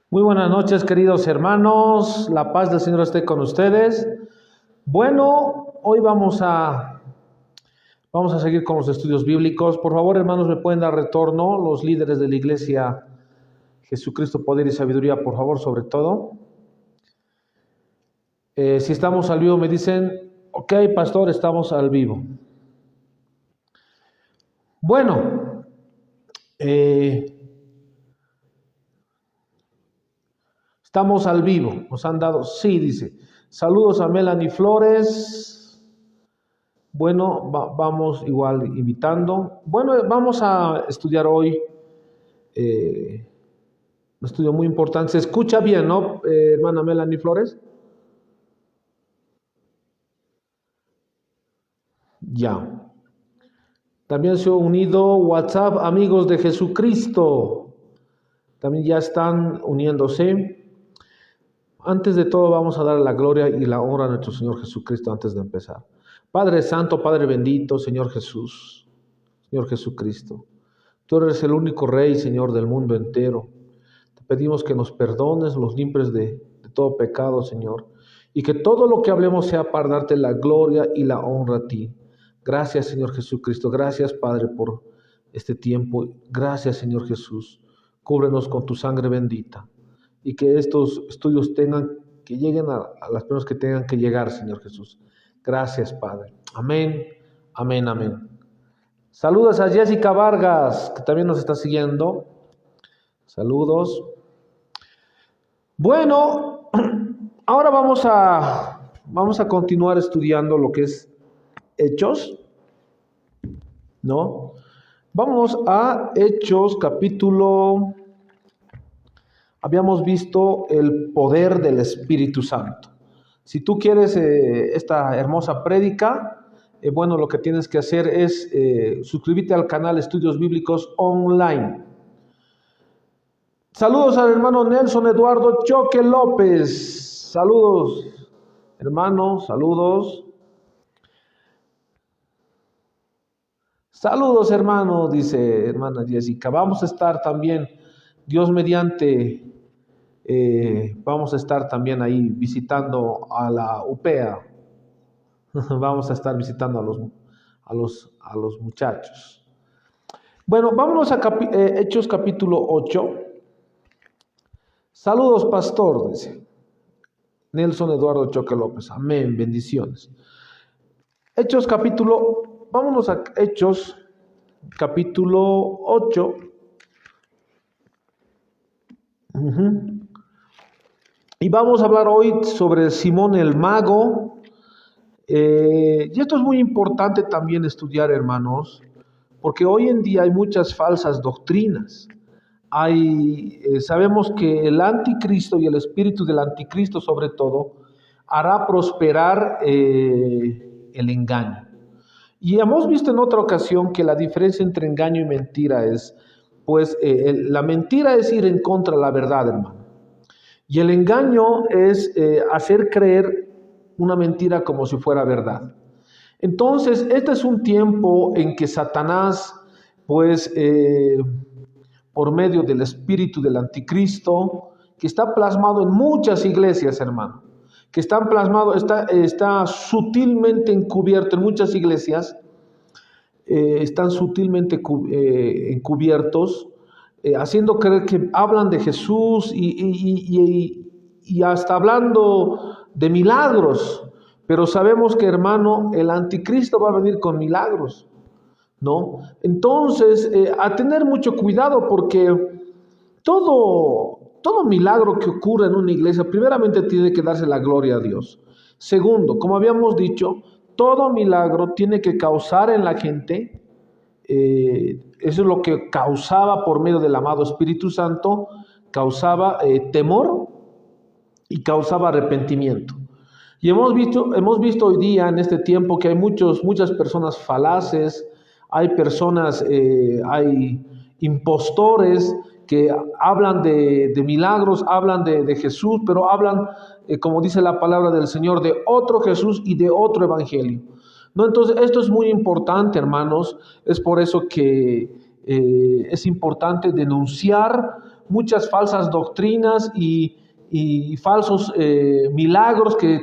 Muy buenas noches, queridos hermanos. La paz del Señor esté con ustedes. Bueno, hoy vamos a seguir con los estudios bíblicos. Por favor, hermanos, me pueden dar retorno los líderes de la iglesia Jesucristo, Poder y Sabiduría, por favor, sobre todo. Si estamos al vivo, me dicen, ok, pastor, estamos al vivo. Bueno, estamos al vivo. Nos han dado, sí, dice. Saludos a Melanie Flores. Bueno, vamos igual invitando. Bueno, vamos a estudiar hoy un estudio muy importante. Se escucha bien, ¿no, hermana Melanie Flores? Ya. También se ha unido WhatsApp, amigos de Jesucristo. También ya están uniéndose. Antes de todo vamos a dar la gloria y la honra a nuestro Señor Jesucristo antes de empezar. Padre Santo, Padre bendito, Señor Jesús, Señor Jesucristo. Tú eres el único Rey, Señor, del mundo entero. Te pedimos que nos perdones, los limpies de todo pecado, Señor, y que todo lo que hablemos sea para darte la gloria y la honra a ti. Gracias, Señor Jesucristo. Gracias, Padre, por este tiempo. Gracias, Señor Jesús. Cúbrenos con tu sangre bendita y que estos estudios que lleguen a las personas que tengan que llegar, Señor Jesús. Gracias, Padre. Amén, amén, amén. Saludos a Jessica Vargas, que también nos está siguiendo. Saludos. Bueno, ahora vamos a continuar estudiando lo que es Hechos, ¿no? Vamos a Hechos capítulo. Habíamos visto el poder del Espíritu Santo. Si tú quieres esta hermosa prédica, bueno, lo que tienes que hacer es suscribirte al canal Estudios Bíblicos Online. Saludos al hermano Nelson Eduardo Choque López. Saludos, hermano, saludos. Saludos, hermano, dice hermana Jessica. Vamos a estar también, Dios mediante, vamos a estar también ahí visitando a la UPEA. Vamos a estar visitando a los muchachos. Bueno, vámonos a Hechos capítulo 8. Saludos, pastor, dice Nelson Eduardo Choque López. Amén, bendiciones. Vámonos a Hechos capítulo 8. Y vamos a hablar hoy sobre Simón el Mago. Y esto es muy importante también estudiar, hermanos, porque hoy en día hay muchas falsas doctrinas. Sabemos que el anticristo y el espíritu del anticristo, sobre todo, hará prosperar el engaño. Y hemos visto en otra ocasión que la diferencia entre engaño y mentira es, pues, la mentira es ir en contra de la verdad, hermano. Y el engaño es hacer creer una mentira como si fuera verdad. Entonces, este es un tiempo en que Satanás, pues, por medio del espíritu del anticristo, que está plasmado en muchas iglesias, hermano, que están plasmados, está sutilmente encubierto en muchas iglesias, están sutilmente encubiertos, haciendo creer que hablan de Jesús y hasta hablando de milagros, pero sabemos que, hermano, el anticristo va a venir con milagros, ¿no? Entonces, a tener mucho cuidado, porque todo milagro que ocurre en una iglesia, primeramente tiene que darse la gloria a Dios. Segundo, como habíamos dicho, todo milagro tiene que causar en la gente, eso es lo que causaba por medio del amado Espíritu Santo, causaba temor y causaba arrepentimiento. Y hemos visto hoy día en este tiempo que hay muchas personas falaces, hay personas, hay impostores que hablan de milagros, hablan de Jesús, pero hablan, como dice la palabra del Señor, de otro Jesús y de otro evangelio, ¿no? Entonces, esto es muy importante, hermanos. Es por eso que es importante denunciar, muchas falsas doctrinas y falsos milagros que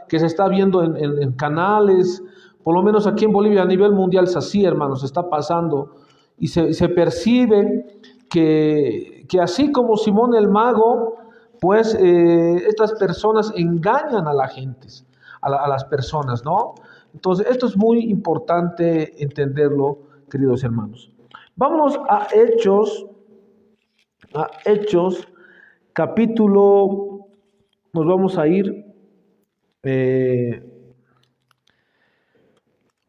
que se está viendo en canales. Por lo menos aquí en Bolivia a nivel mundial es así, hermanos, está pasando y se percibe que así como Simón el mago, pues estas personas engañan a la gente, a las personas, ¿no? Entonces esto es muy importante entenderlo, queridos hermanos. Vámonos a Hechos capítulo, nos vamos a ir,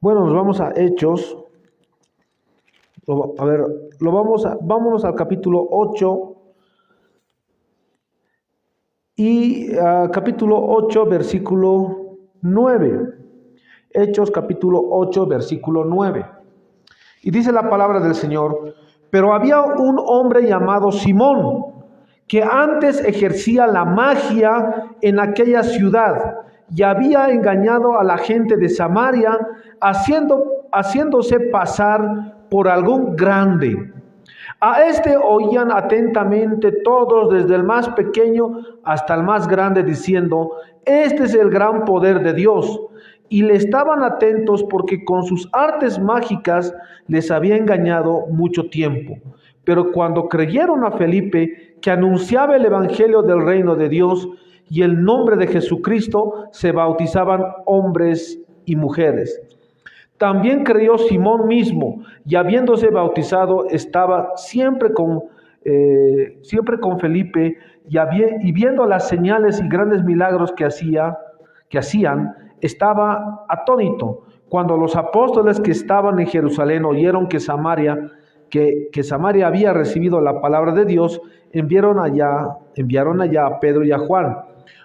nos vamos a Hechos, vámonos al capítulo 8 y capítulo 8, versículo 9. Hechos capítulo 8, versículo 9. Y dice la palabra del Señor: pero había un hombre llamado Simón, que antes ejercía la magia en aquella ciudad, y había engañado a la gente de Samaria, haciéndose pasar por algún grande. A este oían atentamente todos, desde el más pequeño hasta el más grande, diciendo: este es el gran poder de Dios. Y le estaban atentos porque con sus artes mágicas les había engañado mucho tiempo. Pero cuando creyeron a Felipe, que anunciaba el evangelio del reino de Dios y el nombre de Jesucristo, se bautizaban hombres y mujeres. También creyó Simón mismo, y habiéndose bautizado estaba siempre con Felipe, y viendo las señales y grandes milagros que hacían, estaba atónito. Cuando los apóstoles que estaban en Jerusalén oyeron que Samaria había recibido la palabra de Dios, enviaron allá a Pedro y a Juan,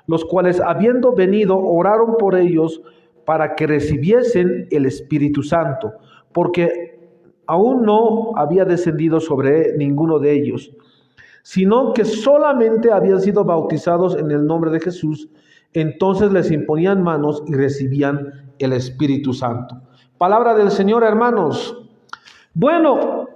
los cuales, habiendo venido, oraron por ellos para que recibiesen el Espíritu Santo, porque aún no había descendido sobre ninguno de ellos, sino que solamente habían sido bautizados en el nombre de Jesús. Entonces les imponían manos y recibían el Espíritu Santo. Palabra del Señor, hermanos. Bueno,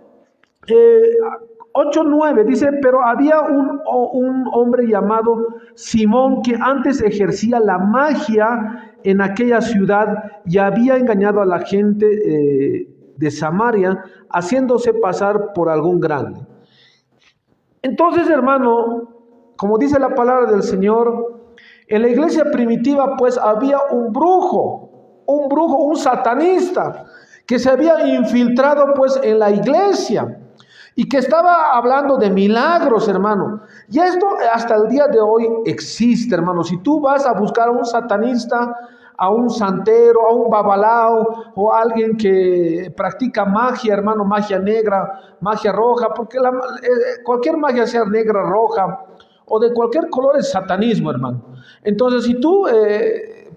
8:9 dice: pero había un hombre llamado Simón, que antes ejercía la magia en aquella ciudad y había engañado a la gente de Samaria, haciéndose pasar por algún grande. Entonces, hermano, como dice la palabra del Señor, en la iglesia primitiva pues había un brujo, un satanista, que se había infiltrado pues en la iglesia y que estaba hablando de milagros, hermano. Y esto hasta el día de hoy existe, hermano. Si tú vas a buscar a un satanista, a un santero, a un babalao, o a alguien que practica magia, hermano, magia negra, magia roja, porque cualquier magia, sea negra, roja o de cualquier color, es satanismo, hermano. Entonces, si tú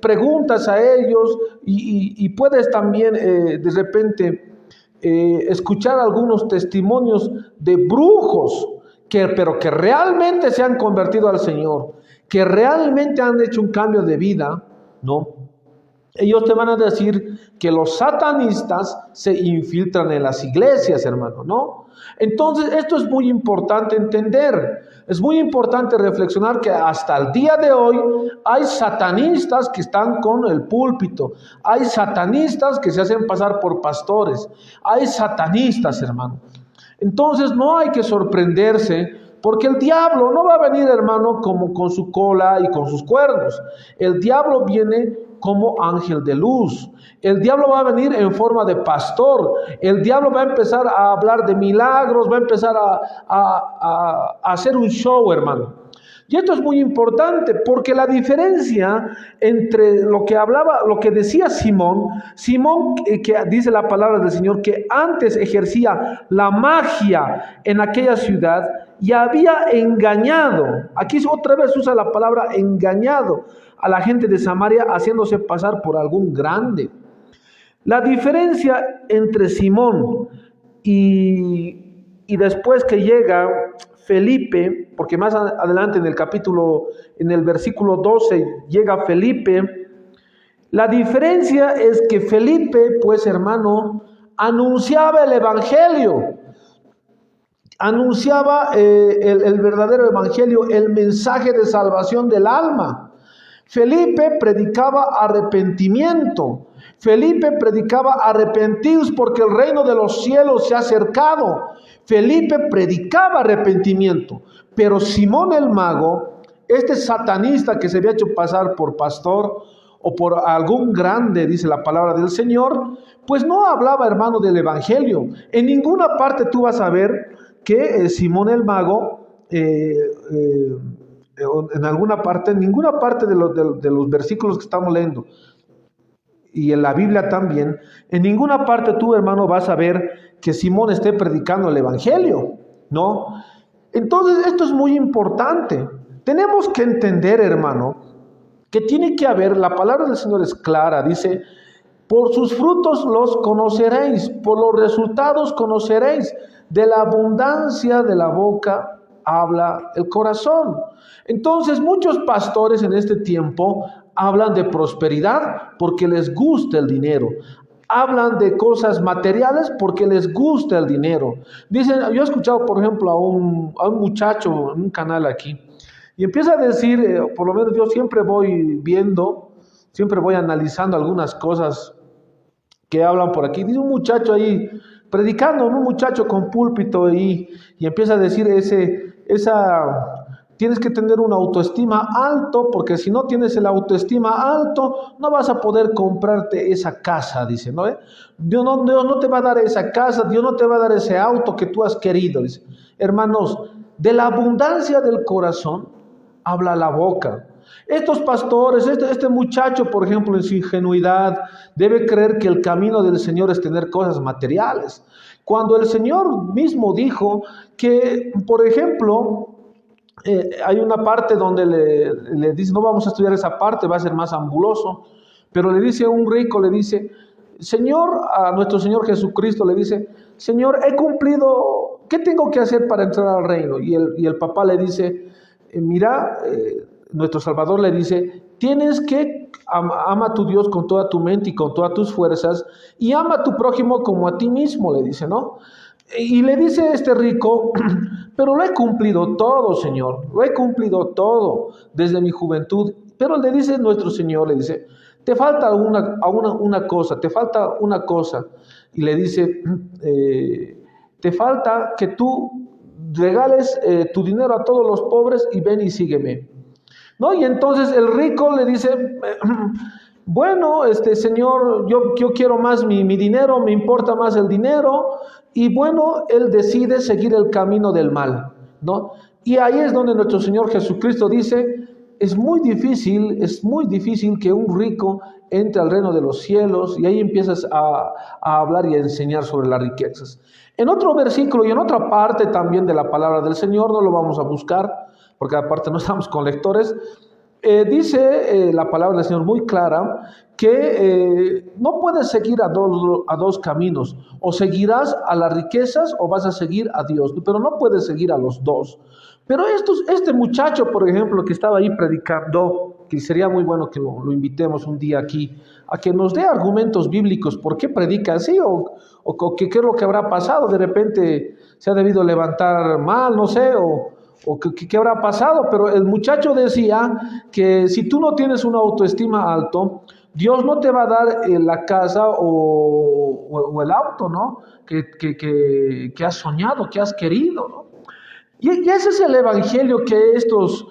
preguntas a ellos y puedes también de repente escuchar algunos testimonios de brujos pero que realmente se han convertido al Señor, que realmente han hecho un cambio de vida, ¿no? Ellos te van a decir que los satanistas se infiltran en las iglesias, hermano, ¿no? Entonces, esto es muy importante entender. Es muy importante reflexionar que hasta el día de hoy hay satanistas que están con el púlpito. Hay satanistas que se hacen pasar por pastores. Hay satanistas, hermano. Entonces, no hay que sorprenderse, porque el diablo no va a venir, hermano, como con su cola y con sus cuernos. El diablo viene como ángel de luz. El diablo va a venir en forma de pastor. El diablo va a empezar a hablar de milagros, va a empezar a hacer un show, hermano. Y esto es muy importante, porque la diferencia entre lo que decía Simón, que dice la palabra del Señor, que antes ejercía la magia en aquella ciudad y había engañado, aquí otra vez usa la palabra engañado, a la gente de Samaria, haciéndose pasar por algún grande. La diferencia entre Simón y después que llega Felipe, porque más adelante en el versículo 12 llega Felipe, la diferencia es que Felipe, pues, hermano, anunciaba el evangelio. anunciaba el verdadero evangelio, el mensaje de salvación del alma. Felipe predicaba arrepentimiento. Felipe predicaba arrepentidos porque el reino de los cielos se ha acercado. Felipe predicaba arrepentimiento. Pero Simón el mago, este satanista que se había hecho pasar por pastor o por algún grande, dice la palabra del Señor, pues no hablaba, hermano, del evangelio. En ninguna parte tú vas a ver que Simón el mago, en alguna parte, en ninguna parte de los versículos que estamos leyendo, y en la Biblia también, en ninguna parte tú, hermano, vas a ver que Simón esté predicando el evangelio, ¿no? Entonces, esto es muy importante. Tenemos que entender, hermano, que tiene que haber, la palabra del Señor es clara, dice, por sus frutos los conoceréis, por los resultados conoceréis, de la abundancia de la boca habla el corazón. Entonces, muchos pastores en este tiempo hablan de prosperidad porque les gusta el dinero. Hablan de cosas materiales porque les gusta el dinero. Dicen, yo he escuchado, por ejemplo, a un muchacho en un canal aquí, y empieza a decir, por lo menos yo siempre voy viendo, siempre voy analizando algunas cosas que hablan por aquí. Dice un muchacho ahí, predicando, un muchacho con púlpito ahí, y empieza a decir tienes que tener una autoestima alto, porque si no tienes el autoestima alto, no vas a poder comprarte esa casa, dice, ¿no? Dios no te va a dar esa casa, Dios no te va a dar ese auto que tú has querido, dice. Hermanos, de la abundancia del corazón habla la boca. Estos pastores, este muchacho, por ejemplo, en su ingenuidad, debe creer que el camino del Señor es tener cosas materiales. Cuando el Señor mismo dijo que, por ejemplo, hay una parte donde le dice, no vamos a estudiar esa parte, va a ser más ambuloso, pero le dice a un rico, le dice, Señor, a nuestro Señor Jesucristo le dice, Señor, he cumplido, ¿qué tengo que hacer para entrar al reino? Y el papá le dice, mira, nuestro Salvador le dice, tienes que ama a tu Dios con toda tu mente y con todas tus fuerzas, y ama a tu prójimo como a ti mismo, le dice, ¿no? Y le dice este rico, pero lo he cumplido todo, Señor, lo he cumplido todo desde mi juventud. Pero le dice nuestro Señor, le dice, te falta una cosa, te falta una cosa. Y le dice, te falta que tú regales tu dinero a todos los pobres y ven y sígueme, ¿no? Y entonces el rico le dice, bueno, Señor, yo quiero más mi dinero, me importa más el dinero, y bueno, él decide seguir el camino del mal, ¿no? Y ahí es donde nuestro Señor Jesucristo dice, es muy difícil que un rico entre al reino de los cielos, y ahí empiezas a hablar y a enseñar sobre las riquezas. En otro versículo y en otra parte también de la palabra del Señor, no lo vamos a buscar, porque aparte no estamos con lectores, dice la palabra del Señor muy clara que no puedes seguir a dos caminos, o seguirás a las riquezas o vas a seguir a Dios, pero no puedes seguir a los dos. Pero este muchacho, por ejemplo, que estaba ahí predicando, que sería muy bueno que lo invitemos un día aquí, a que nos dé argumentos bíblicos, ¿por qué predica así? O qué es lo que habrá pasado, de repente se ha debido levantar mal, no sé, o qué habrá pasado, pero el muchacho decía que si tú no tienes una autoestima alto, Dios no te va a dar la casa o el auto, ¿no? Que has soñado, que has querido, ¿no? Y ese es el evangelio que estos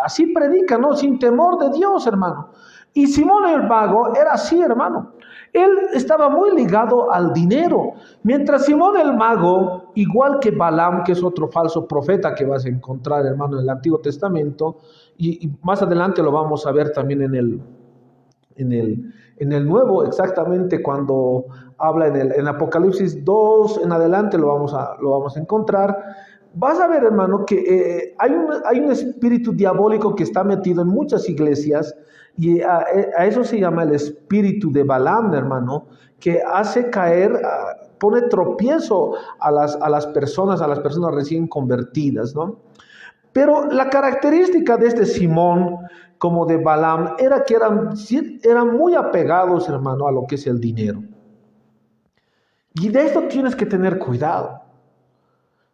así predican, ¿no? Sin temor de Dios, hermano. Y Simón el mago era así, hermano. Él estaba muy ligado al dinero. Mientras Simón el mago, igual que Balaam, que es otro falso profeta que vas a encontrar, hermano, en el Antiguo Testamento, y más adelante lo vamos a ver también en el Nuevo, exactamente cuando habla en Apocalipsis 2 en adelante lo vamos a encontrar. Vas a ver, hermano, que hay un espíritu diabólico que está metido en muchas iglesias, y a eso se llama el espíritu de Balaam, hermano, que hace caer, pone tropiezo a las personas recién convertidas, ¿no? Pero la característica de este Simón, como de Balaam, era que eran muy apegados, hermano, a lo que es el dinero. Y de esto tienes que tener cuidado.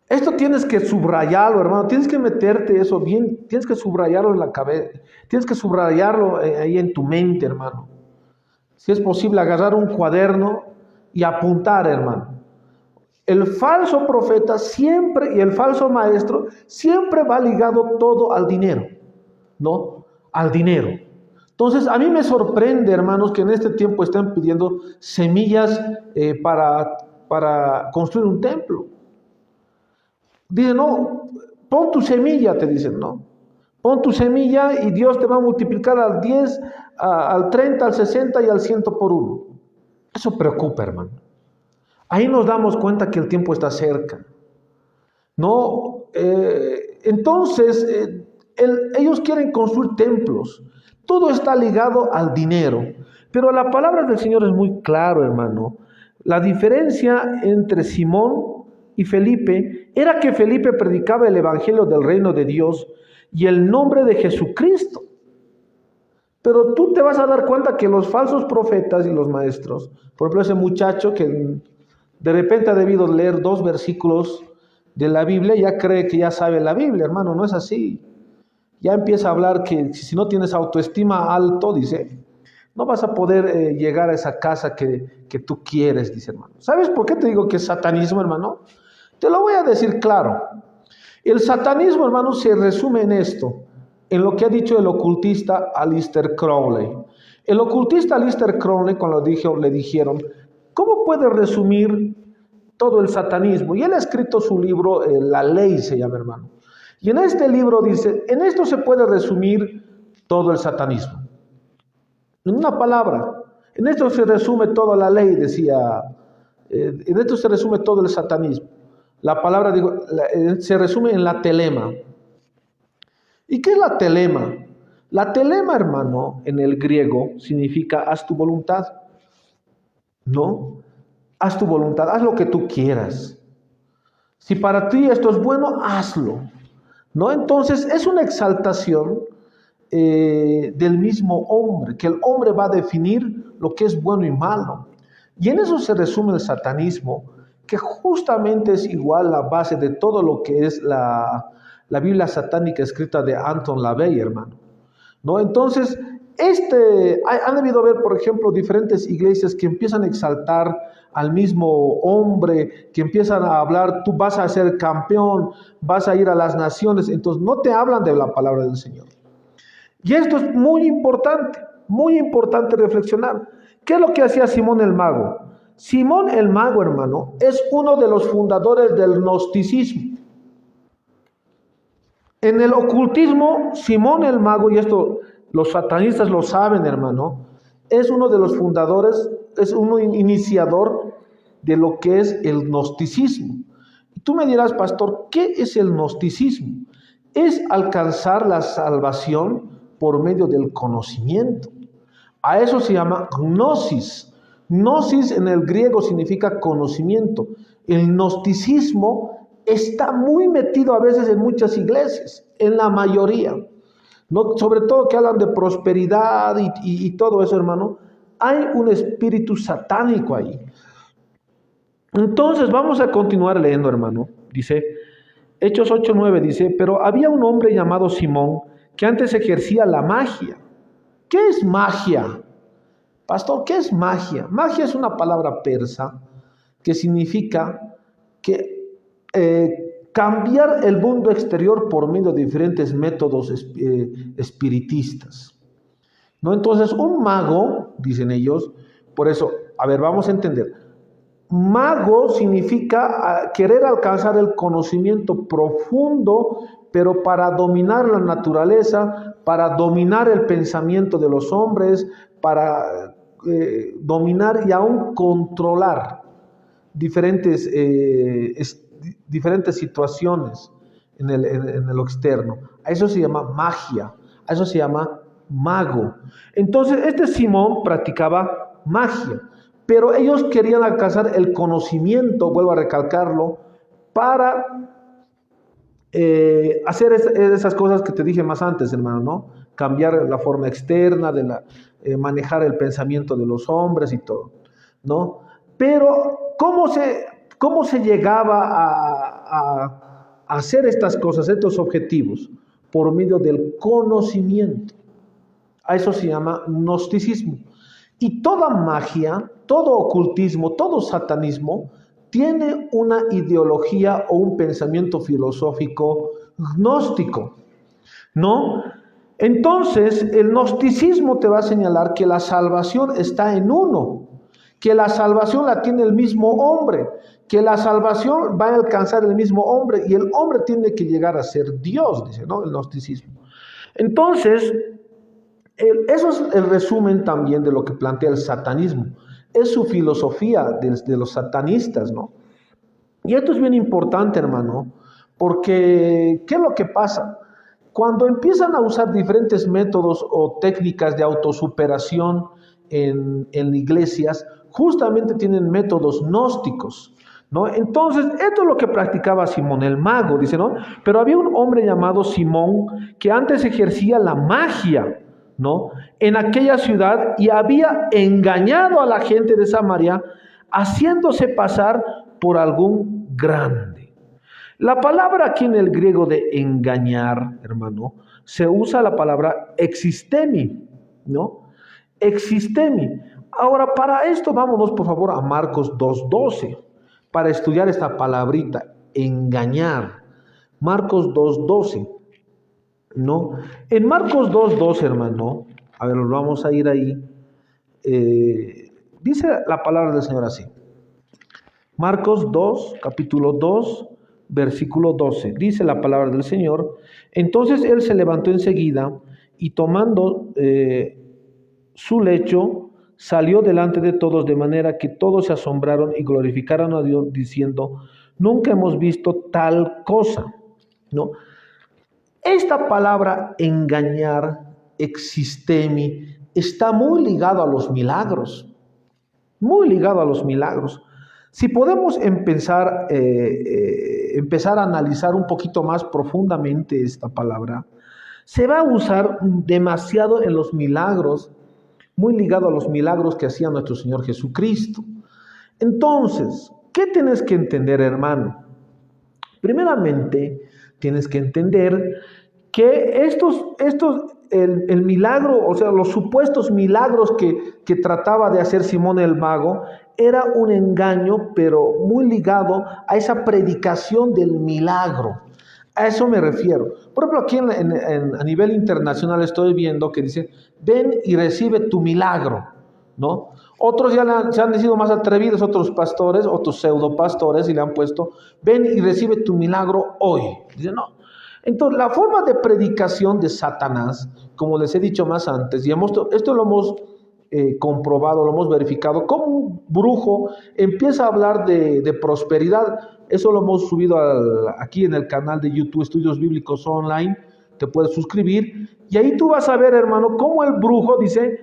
Esto tienes que subrayarlo, hermano, tienes que meterte eso bien, tienes que subrayarlo en la cabeza, tienes que subrayarlo ahí en tu mente, hermano. Si es posible, agarrar un cuaderno y apuntar, hermano. El falso profeta siempre y el falso maestro siempre va ligado todo al dinero, ¿no? Al dinero. Entonces, a mí me sorprende, hermanos, que en este tiempo estén pidiendo semillas para construir un templo. Dicen, no, pon tu semilla, te dicen, ¿no? Pon tu semilla y Dios te va a multiplicar al 10, al 30, al 60 y al 100 por uno. Eso preocupa, hermano. Ahí nos damos cuenta que el tiempo está cerca. No, entonces ellos quieren construir templos. Todo está ligado al dinero. Pero la palabra del Señor es muy claro, hermano. La diferencia entre Simón y Felipe era que Felipe predicaba el evangelio del reino de Dios y el nombre de Jesucristo. Pero tú te vas a dar cuenta que los falsos profetas y los maestros, por ejemplo, ese muchacho que de repente ha debido leer 2 versículos de la Biblia, ya cree que ya sabe la Biblia, hermano, no es así. Ya empieza a hablar que si no tienes autoestima alto, dice, no vas a poder llegar a esa casa que tú quieres, dice, hermano. ¿Sabes por qué te digo que es satanismo, hermano? Te lo voy a decir claro. El satanismo, hermano, se resume en esto, en lo que ha dicho el ocultista Aleister Crowley. El ocultista Aleister Crowley, cuando le dijeron, ¿cómo puede resumir todo el satanismo? Y él ha escrito su libro, La Ley se llama, hermano. Y en este libro dice, en esto se puede resumir todo el satanismo. En una palabra, en esto se resume toda la ley, decía, en esto se resume todo el satanismo. La palabra se resume en la telema. ¿Y qué es la telema? La telema, hermano, en el griego significa haz tu voluntad. ¿No? Haz tu voluntad, haz lo que tú quieras. Si para ti esto es bueno, hazlo. ¿No? Entonces es una exaltación del mismo hombre, que el hombre va a definir lo que es bueno y malo. Y en eso se resume el satanismo, que justamente es igual la base de todo lo que es la Biblia satánica escrita de Anton LaVey, hermano. ¿No? Entonces, han debido haber, por ejemplo, diferentes iglesias que empiezan a exaltar al mismo hombre, que empiezan a hablar, tú vas a ser campeón, vas a ir a las naciones, entonces no te hablan de la palabra del Señor. Y esto es muy importante reflexionar. ¿Qué es lo que hacía Simón el Mago? Simón el Mago, hermano, es uno de los fundadores del gnosticismo. En el ocultismo, Simón el Mago, y esto los satanistas lo saben, hermano, es uno de los fundadores, es un iniciador de lo que es el gnosticismo. Y tú me dirás, pastor, ¿qué es el gnosticismo? Es alcanzar la salvación por medio del conocimiento. A eso se llama gnosis. Gnosis en el griego significa conocimiento. El gnosticismo está muy metido a veces en muchas iglesias, en la mayoría. ¿No? Sobre todo que hablan de prosperidad y todo eso, hermano. Hay un espíritu satánico ahí. Entonces vamos a continuar leyendo, hermano. Dice, Hechos 8:9 dice, pero había un hombre llamado Simón que antes ejercía la magia. ¿Qué es magia? Pastor, ¿qué es magia? Magia es una palabra persa que significa que cambiar el mundo exterior por medio de diferentes métodos espiritistas. ¿No? Entonces, un mago, dicen ellos, por eso, a ver, vamos a entender. Mago significa querer alcanzar el conocimiento profundo, pero para dominar la naturaleza, para dominar el pensamiento de los hombres, para dominar y aún controlar diferentes situaciones en lo externo. A eso se llama magia, a eso se llama mago. Entonces, este Simón practicaba magia, pero ellos querían alcanzar el conocimiento, vuelvo a recalcarlo, para hacer esas cosas que te dije más antes, hermano, ¿no? Cambiar la forma externa, manejar el pensamiento de los hombres y todo, ¿no? Pero, ¿cómo se llegaba a hacer estas cosas, estos objetivos, por medio del conocimiento. A eso se llama gnosticismo. Y toda magia, todo ocultismo, todo satanismo tiene una ideología o un pensamiento filosófico gnóstico, ¿no? Entonces, el gnosticismo te va a señalar que la salvación está en uno, que la salvación la tiene el mismo hombre, que la salvación va a alcanzar el mismo hombre y el hombre tiene que llegar a ser Dios, dice, ¿no? El gnosticismo. Entonces, eso es el resumen también de lo que plantea el satanismo. Es su filosofía de los satanistas, ¿no? Y esto es bien importante, hermano, porque ¿qué es lo que pasa? Cuando empiezan a usar diferentes métodos o técnicas de autosuperación en iglesias, justamente tienen métodos gnósticos, ¿no? Entonces, esto es lo que practicaba Simón el mago, dice, ¿no? Pero había un hombre llamado Simón que antes ejercía la magia, ¿no? En aquella ciudad y había engañado a la gente de Samaria, haciéndose pasar por algún grande. La palabra aquí en el griego de engañar, hermano, se usa la palabra existemi, ¿no? Existemi. Ahora, para esto vámonos por favor a Marcos 2:12, para estudiar esta palabrita, engañar. Marcos 2:12, ¿no? En Marcos 2:12, hermano, a ver, vamos a ir ahí. Dice la palabra del Señor así. Marcos 2, capítulo 2, versículo 12. Dice la palabra del Señor. Entonces él se levantó enseguida y tomando su lecho, salió delante de todos, de manera que todos se asombraron y glorificaron a Dios, diciendo, nunca hemos visto tal cosa, ¿no? Esta palabra engañar, existemi, está muy ligado a los milagros, muy ligado a los milagros. Si podemos empezar a analizar un poquito más profundamente esta palabra, se va a usar demasiado en los milagros, muy ligado a los milagros que hacía nuestro Señor Jesucristo. Entonces, ¿qué tienes que entender, hermano? Primeramente, tienes que entender que el milagro, o sea, los supuestos milagros que trataba de hacer Simón el mago, era un engaño, pero muy ligado a esa predicación del milagro. A eso me refiero. Por ejemplo, aquí a nivel internacional estoy viendo que dice, ven y recibe tu milagro, ¿no? Otros ya se han sido más atrevidos, otros pastores, otros pseudopastores, y le han puesto, ven y recibe tu milagro hoy. Dice, no. Entonces, la forma de predicación de Satanás, como les he dicho más antes, y esto lo hemos comprobado, lo hemos verificado, como un brujo empieza a hablar de prosperidad. Eso lo hemos subido aquí en el canal de YouTube, Estudios Bíblicos Online, te puedes suscribir, y ahí tú vas a ver, hermano, cómo el brujo dice,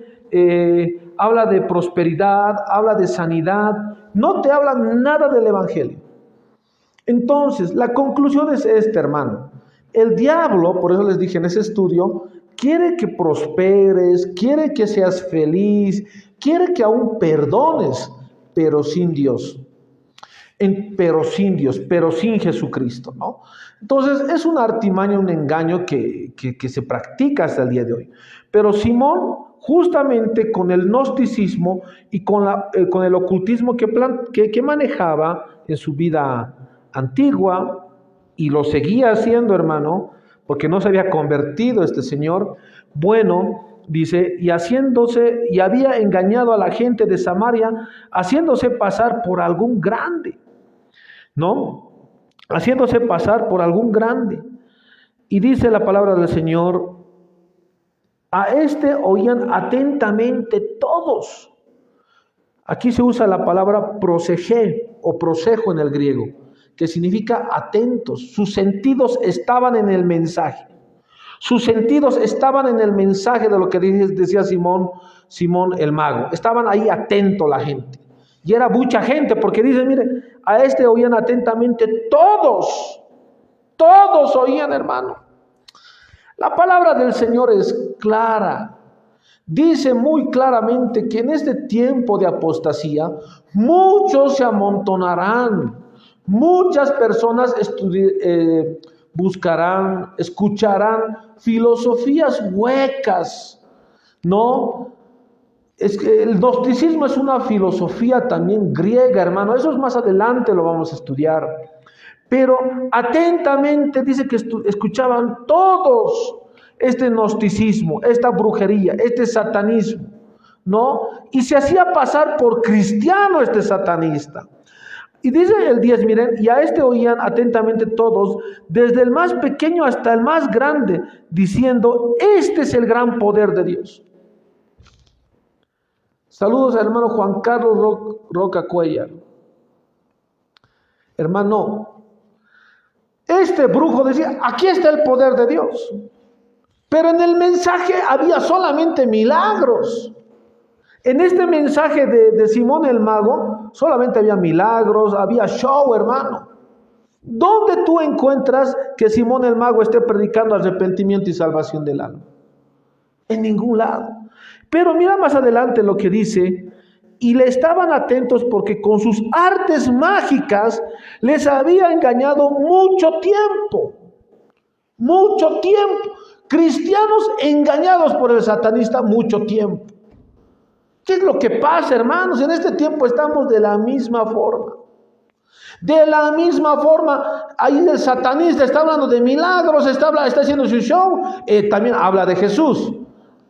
habla de prosperidad, habla de sanidad, no te habla nada del evangelio. Entonces, la conclusión es esta, hermano. El diablo, por eso les dije en ese estudio, quiere que prosperes, quiere que seas feliz, quiere que aún perdones, pero sin Dios. Pero sin Jesucristo, ¿no? Entonces, es una artimaña, un engaño que se practica hasta el día de hoy. Pero Simón, justamente con el gnosticismo y con el ocultismo que manejaba en su vida antigua, y lo seguía haciendo, hermano, porque no se había convertido este señor, bueno, dice, y había engañado a la gente de Samaria, haciéndose pasar por algún grande, ¿no? Haciéndose pasar por algún grande. Y dice la palabra del Señor, a este oían atentamente todos. Aquí se usa la palabra prosegé o prosejo en el griego, que significa atentos. Sus sentidos estaban en el mensaje. Sus sentidos estaban en el mensaje de lo que decía Simón el mago. Estaban ahí atentos la gente. Y era mucha gente, porque dice, mire, a este oían atentamente todos. Todos oían, hermano. La palabra del Señor es clara. Dice muy claramente que en este tiempo de apostasía, muchos se amontonarán. Muchas personas buscarán, escucharán filosofías huecas, ¿no? Es que el gnosticismo es una filosofía también griega, hermano. Eso es más adelante, lo vamos a estudiar. Pero atentamente dice que escuchaban todos este gnosticismo, esta brujería, este satanismo, ¿no? Y se hacía pasar por cristiano este satanista. Y dice el 10, miren, y a este oían atentamente todos, desde el más pequeño hasta el más grande, diciendo, este es el gran poder de Dios. Saludos al hermano Juan Carlos Roca Cuellar. Hermano, este brujo decía, aquí está el poder de Dios. Pero en el mensaje había solamente milagros. En este mensaje de Simón el Mago, solamente había milagros, había show, hermano. ¿Dónde tú encuentras que Simón el Mago esté predicando arrepentimiento y salvación del alma? En ningún lado. Pero mira más adelante lo que dice, y le estaban atentos porque con sus artes mágicas les había engañado mucho tiempo. Mucho tiempo. Cristianos engañados por el satanista mucho tiempo. ¿Qué es lo que pasa, hermanos? En este tiempo estamos de la misma forma. De la misma forma, ahí el satanista está hablando de milagros, está haciendo su show, también habla de Jesús,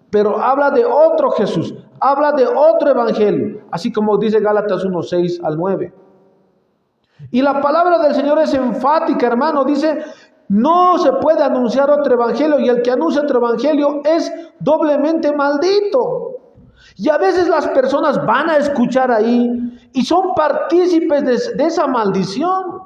pero habla de otro Jesús, habla de otro evangelio, así como dice Gálatas 1:6 al 9. Y la palabra del Señor es enfática, hermano, dice, no se puede anunciar otro evangelio, y el que anuncia otro evangelio es doblemente maldito. Y a veces las personas van a escuchar ahí y son partícipes de esa maldición.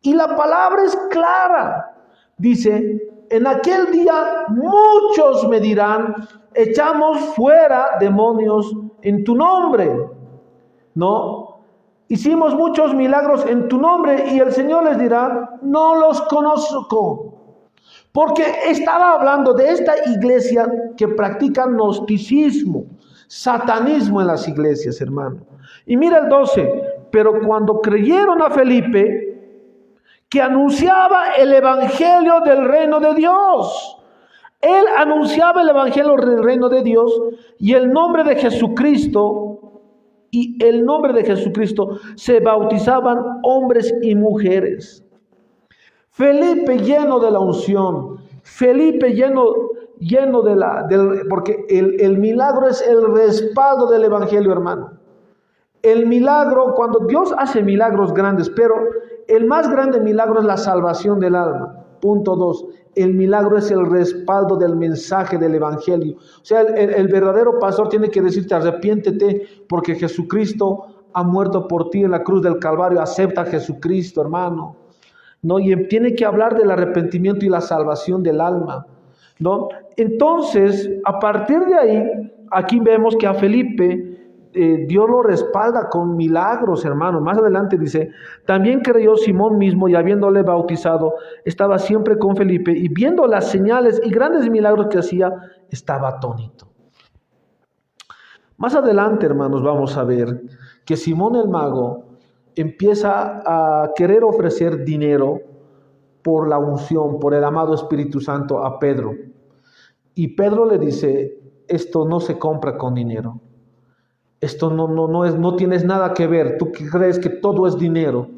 Y la palabra es clara. Dice, en aquel día muchos me dirán, echamos fuera demonios en tu nombre. ¿No? Hicimos muchos milagros en tu nombre, y el Señor les dirá, no los conozco. Porque estaba hablando de esta iglesia que practica gnosticismo, satanismo en las iglesias, hermano. Y mira el 12, pero cuando creyeron a Felipe, que anunciaba el evangelio del reino de Dios, él anunciaba el evangelio del reino de Dios y el nombre de Jesucristo, se bautizaban hombres y mujeres. Felipe lleno de la unción, Felipe lleno porque el milagro es el respaldo del evangelio, hermano. El milagro, cuando Dios hace milagros grandes, pero el más grande milagro es la salvación del alma. Punto 2, el milagro es el respaldo del mensaje del evangelio. O sea, el verdadero pastor tiene que decirte, arrepiéntete porque Jesucristo ha muerto por ti en la cruz del Calvario. Acepta a Jesucristo, hermano, ¿no? Y tiene que hablar del arrepentimiento y la salvación del alma, ¿no? Entonces, a partir de ahí, aquí vemos que a Felipe Dios lo respalda con milagros, hermano. Más adelante dice, también creyó Simón mismo, y habiéndole bautizado, estaba siempre con Felipe, y viendo las señales y grandes milagros que hacía, estaba atónito. Más adelante, hermanos, vamos a ver que Simón el Mago empieza a querer ofrecer dinero por la unción, por el amado Espíritu Santo a Pedro. Y Pedro le dice, esto no se compra con dinero. Esto no tienes nada que ver. Tú crees que todo es dinero.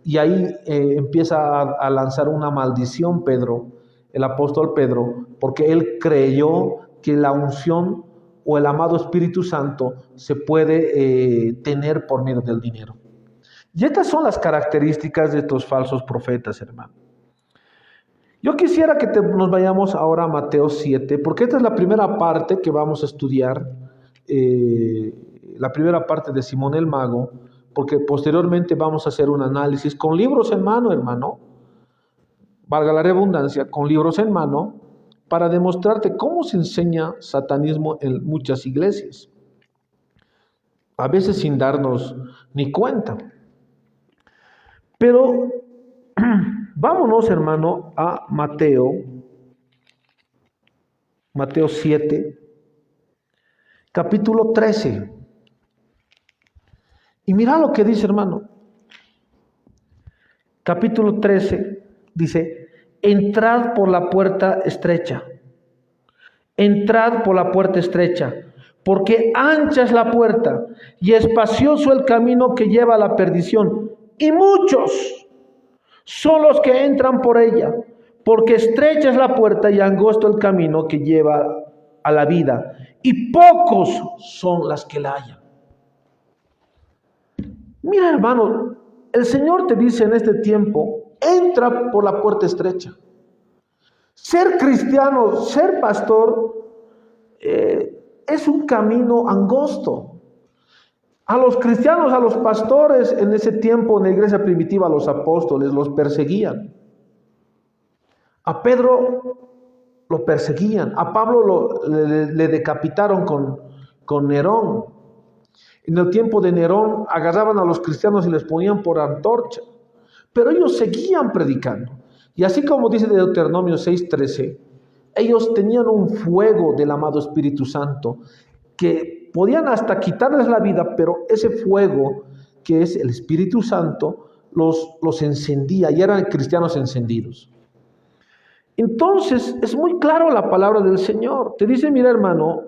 Y ahí empieza a lanzar una maldición Pedro, el apóstol Pedro, porque él creyó que la unción o el amado Espíritu Santo se puede tener por medio del dinero. Y estas son las características de estos falsos profetas, hermano. Yo quisiera que nos vayamos ahora a Mateo 7, porque esta es la primera parte que vamos a estudiar, la primera parte de Simón el Mago, porque posteriormente vamos a hacer un análisis con libros en mano, hermano, valga la redundancia, con libros en mano, para demostrarte cómo se enseña satanismo en muchas iglesias, a veces sin darnos ni cuenta. Pero vámonos, hermano, a Mateo 7, capítulo 13. Y mira lo que dice, hermano. capítulo 13, dice, entrad por la puerta estrecha. Entrad por la puerta estrecha, porque ancha es la puerta y espacioso el camino que lleva a la perdición, y muchos son los que entran por ella, porque estrecha es la puerta y angosto el camino que lleva a la vida, y pocos son las que la hallan. Mira, hermano, el Señor te dice en este tiempo, entra por la puerta estrecha. Ser cristiano, ser pastor, es un camino angosto. A los cristianos, a los pastores en ese tiempo en la iglesia primitiva, a los apóstoles los perseguían. A Pedro lo perseguían, a Pablo le decapitaron con Nerón. En el tiempo de Nerón agarraban a los cristianos y les ponían por antorcha, pero ellos seguían predicando. Y así como dice Deuteronomio 6:13, ellos tenían un fuego del amado Espíritu Santo que podían hasta quitarles la vida, pero ese fuego que es el Espíritu Santo los encendía y eran cristianos encendidos. Entonces es muy claro la palabra del Señor. Te dice, mira hermano,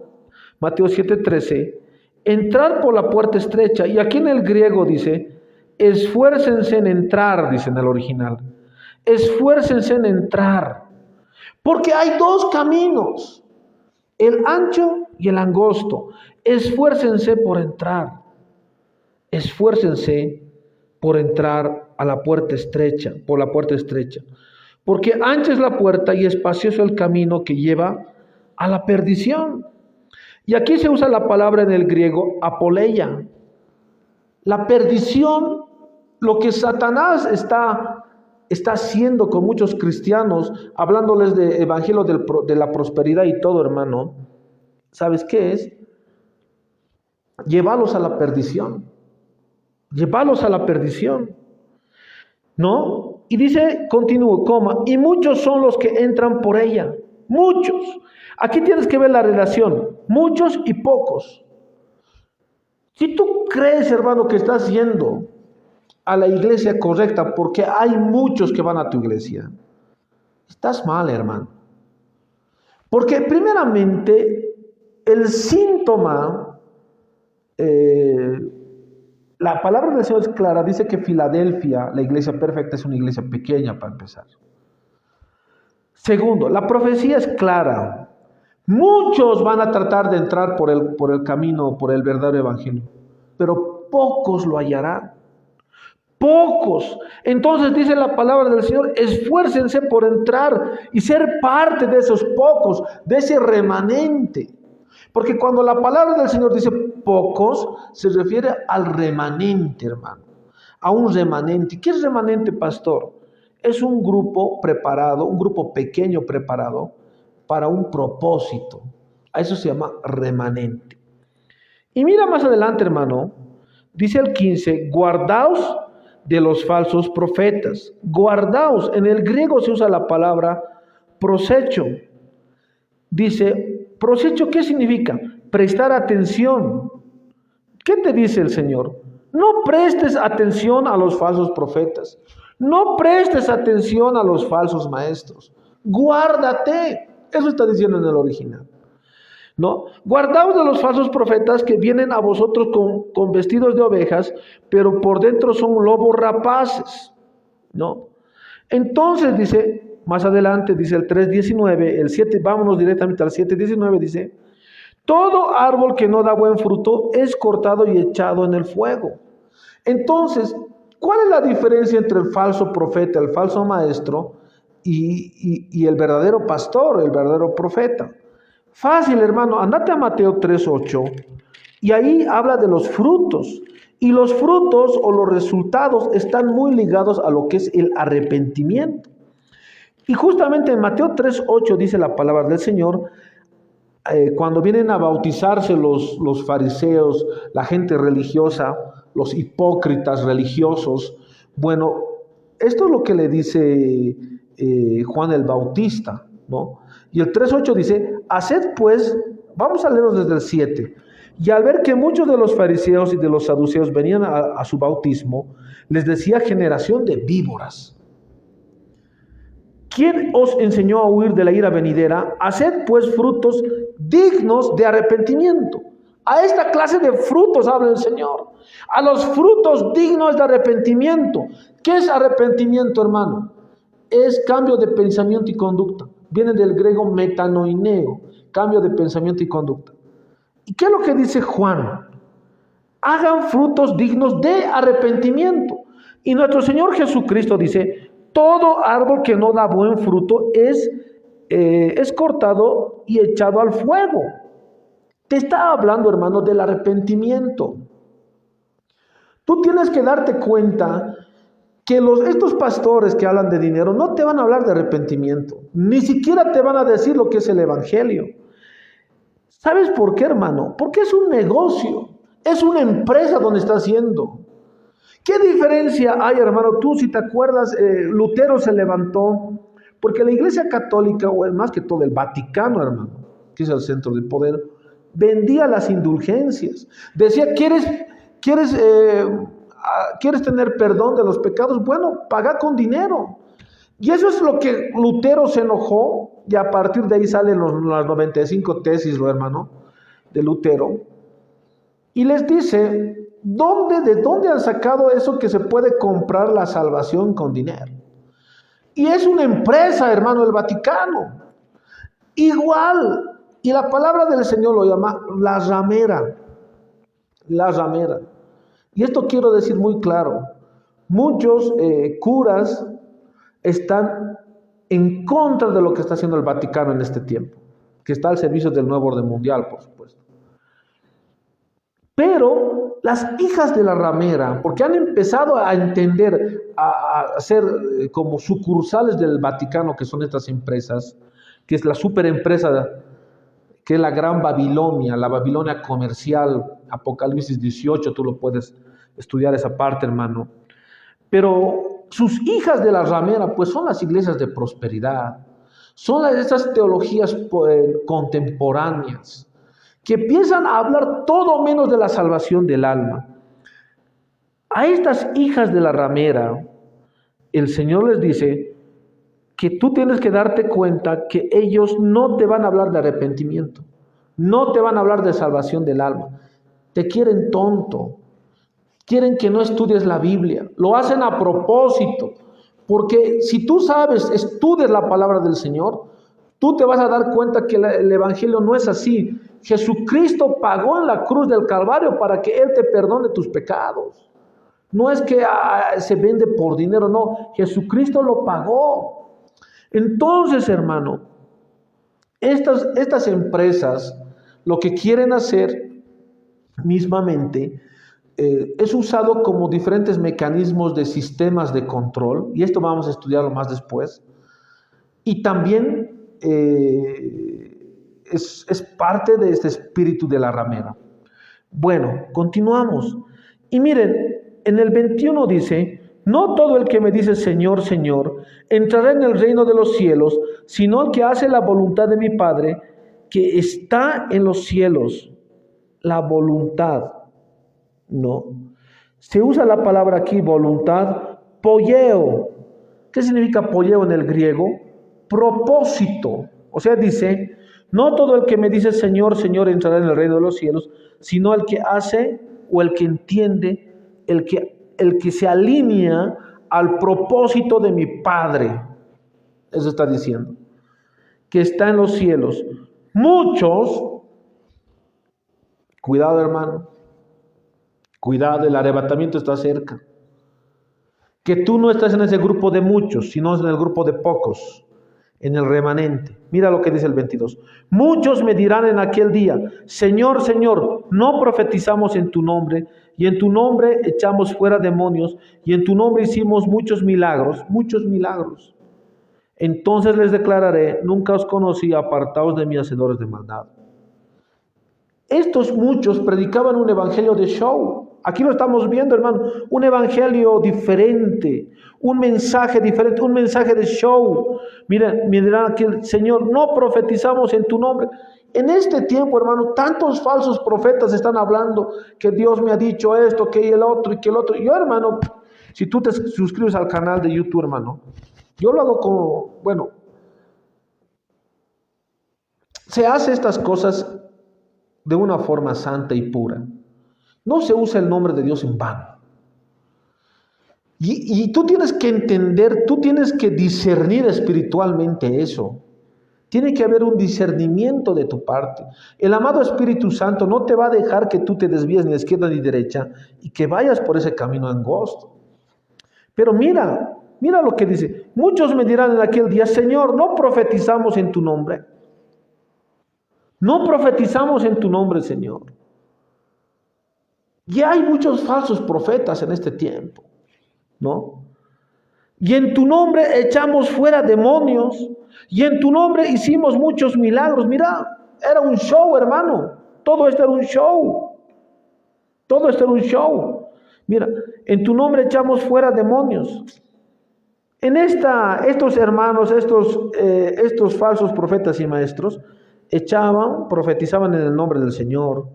Mateo 7:13, entrar por la puerta estrecha. Y aquí en el griego dice, esfuércense en entrar, dice en el original. Esfuércense en entrar. Porque hay dos caminos, el ancho y el angosto. Esfuércense por entrar. Esfuércense por entrar a la puerta estrecha, por la puerta estrecha. Porque ancha es la puerta y espacioso el camino que lleva a la perdición. Y aquí se usa la palabra en el griego apoleia. La perdición, lo que Satanás está haciendo con muchos cristianos, hablándoles de evangelio de la prosperidad y todo, hermano, ¿sabes qué es? Llevarlos a la perdición. Llevarlos a la perdición. ¿No? Y dice, continúo, coma, y muchos son los que entran por ella. Muchos. Aquí tienes que ver la relación. Muchos y pocos. Si tú crees, hermano, que estás yendo a la iglesia correcta porque hay muchos que van a tu iglesia, estás mal, hermano. Porque primeramente el síntoma, la palabra del Señor es clara, dice que Filadelfia, la iglesia perfecta, es una iglesia pequeña para empezar. Segundo, la profecía es clara. Muchos van a tratar de entrar por el camino, por el verdadero evangelio, pero pocos lo hallarán. Pocos. Entonces dice la palabra del Señor, esfuércense por entrar y ser parte de esos pocos, de ese remanente. Porque cuando la palabra del Señor dice pocos, se refiere al remanente, hermano. A un remanente. ¿Qué es remanente, pastor? Es un grupo preparado, un grupo pequeño preparado para un propósito. A eso se llama remanente. Y mira más adelante, hermano, dice el 15, guardaos de los falsos profetas. Guardaos, en el griego se usa la palabra prosecho. Dice, prosecho, ¿qué significa? Prestar atención. ¿Qué te dice el Señor? No prestes atención a los falsos profetas. No prestes atención a los falsos maestros. Guárdate. Eso está diciendo en el original. ¿No? Guardaos de los falsos profetas que vienen a vosotros con vestidos de ovejas, pero por dentro son lobos rapaces. ¿No? Entonces dice, más adelante dice el 3:19, el 7, vámonos directamente al 7:19, dice, todo árbol que no da buen fruto es cortado y echado en el fuego. Entonces, ¿cuál es la diferencia entre el falso profeta, el falso maestro y el verdadero pastor, el verdadero profeta? Fácil, hermano, andate a Mateo 3:8 y ahí habla de los frutos. Y los frutos o los resultados están muy ligados a lo que es el arrepentimiento. Y justamente en Mateo 3:8 dice la palabra del Señor, cuando vienen a bautizarse los fariseos, la gente religiosa, los hipócritas religiosos, bueno, esto es lo que le dice Juan el Bautista, ¿no? Y el 3:8 dice, haced pues, vamos a leerlo desde el 7, Y al ver que muchos de los fariseos y de los saduceos venían a su bautismo, les decía: generación de víboras, ¿quién os enseñó a huir de la ira venidera? Haced pues frutos dignos de arrepentimiento. A esta clase de frutos habla el Señor. A los frutos dignos de arrepentimiento. ¿Qué es arrepentimiento, hermano? Es cambio de pensamiento y conducta. Viene del griego metanoineo, cambio de pensamiento y conducta. ¿Y qué es lo que dice Juan? Hagan frutos dignos de arrepentimiento. Y nuestro Señor Jesucristo dice: todo árbol que no da buen fruto es cortado y echado al fuego. Te está hablando, hermano, del arrepentimiento. Tú tienes que darte cuenta que estos pastores que hablan de dinero no te van a hablar de arrepentimiento, ni siquiera te van a decir lo que es el evangelio. ¿Sabes por qué, hermano? Porque es un negocio, es una empresa donde está haciendo. ¿Qué diferencia hay, hermano? Tú, si te acuerdas, Lutero se levantó, porque la Iglesia Católica, o más que todo el Vaticano, hermano, que es el centro del poder, vendía las indulgencias. Decía: ¿Quieres tener perdón de los pecados? Bueno, paga con dinero. Y eso es lo que Lutero se enojó, y a partir de ahí salen las 95 tesis, hermano, de Lutero. Y les dice: ¿de dónde han sacado eso que se puede comprar la salvación con dinero? Y es una empresa, hermano, el Vaticano. Igual, y la palabra del Señor lo llama la ramera. La ramera. Y esto quiero decir muy claro. Muchos curas están en contra de lo que está haciendo el Vaticano en este tiempo, que está al servicio del nuevo orden mundial, por supuesto. Pero las hijas de la ramera, porque han empezado a entender, a ser como sucursales del Vaticano, que son estas empresas, que es la superempresa, que es la gran Babilonia, la Babilonia comercial, Apocalipsis 18, tú lo puedes estudiar esa parte, hermano. Pero sus hijas de la ramera, pues son las iglesias de prosperidad, son esas teologías contemporáneas, que empiezan a hablar todo menos de la salvación del alma. A estas hijas de la ramera, el Señor les dice que tú tienes que darte cuenta que ellos no te van a hablar de arrepentimiento, no te van a hablar de salvación del alma. Te quieren tonto, quieren que no estudies la Biblia, lo hacen a propósito, porque si tú estudias la palabra del Señor, tú te vas a dar cuenta que el evangelio no es así. Jesucristo pagó en la cruz del Calvario para que Él te perdone tus pecados. No es que se vende por dinero, no. Jesucristo lo pagó. Entonces, hermano, estas empresas lo que quieren hacer mismamente es usado como diferentes mecanismos de sistemas de control, y esto vamos a estudiarlo más después. Y también es parte de este espíritu de la ramera. Bueno, continuamos. Y miren, en el 21 dice: no todo el que me dice Señor, Señor, entrará en el reino de los cielos, sino el que hace la voluntad de mi Padre que está en los cielos. La voluntad, ¿no? Se usa la palabra aquí, voluntad, poieo. ¿Qué significa poieo en el griego? Propósito. O sea, dice: no todo el que me dice Señor, Señor entrará en el reino de los cielos, sino el que hace o el que entiende, el que se alinea al propósito de mi Padre. Eso está diciendo, que está en los cielos. Muchos, cuidado, hermano, cuidado, el arrebatamiento está cerca. Que tú no estás en ese grupo de muchos, sino en el grupo de pocos, en el remanente. Mira lo que dice el 22. Muchos me dirán en aquel día: Señor, Señor, no profetizamos en tu nombre, y en tu nombre echamos fuera demonios, y en tu nombre hicimos muchos milagros. Entonces les declararé: nunca os conocí, apartaos de mí, hacedores de maldad. Estos muchos predicaban un evangelio de show. Aquí lo estamos viendo, hermano, un evangelio diferente, un mensaje diferente, un mensaje de show. Mira, dirán aquí el Señor, no profetizamos en tu nombre. En este tiempo, hermano, tantos falsos profetas están hablando que Dios me ha dicho esto, que el otro y que el otro. Yo, hermano, si tú te suscribes al canal de YouTube, hermano, yo lo hago como, bueno, se hace estas cosas de una forma santa y pura. No se usa el nombre de Dios en vano. Y tú tienes que entender, tú tienes que discernir espiritualmente eso. Tiene que haber un discernimiento de tu parte. El amado Espíritu Santo no te va a dejar que tú te desvíes ni a izquierda ni derecha y que vayas por ese camino angosto. Pero mira lo que dice. Muchos me dirán en aquel día, Señor, no profetizamos en tu nombre. No profetizamos en tu nombre, Señor. Y hay muchos falsos profetas en este tiempo, ¿no? Y en tu nombre echamos fuera demonios, y en tu nombre hicimos muchos milagros. Mira, era un show, hermano. Todo esto era un show. Todo esto era un show. Mira, en tu nombre echamos fuera demonios. En estos hermanos, estos falsos profetas y maestros, profetizaban en el nombre del Señor,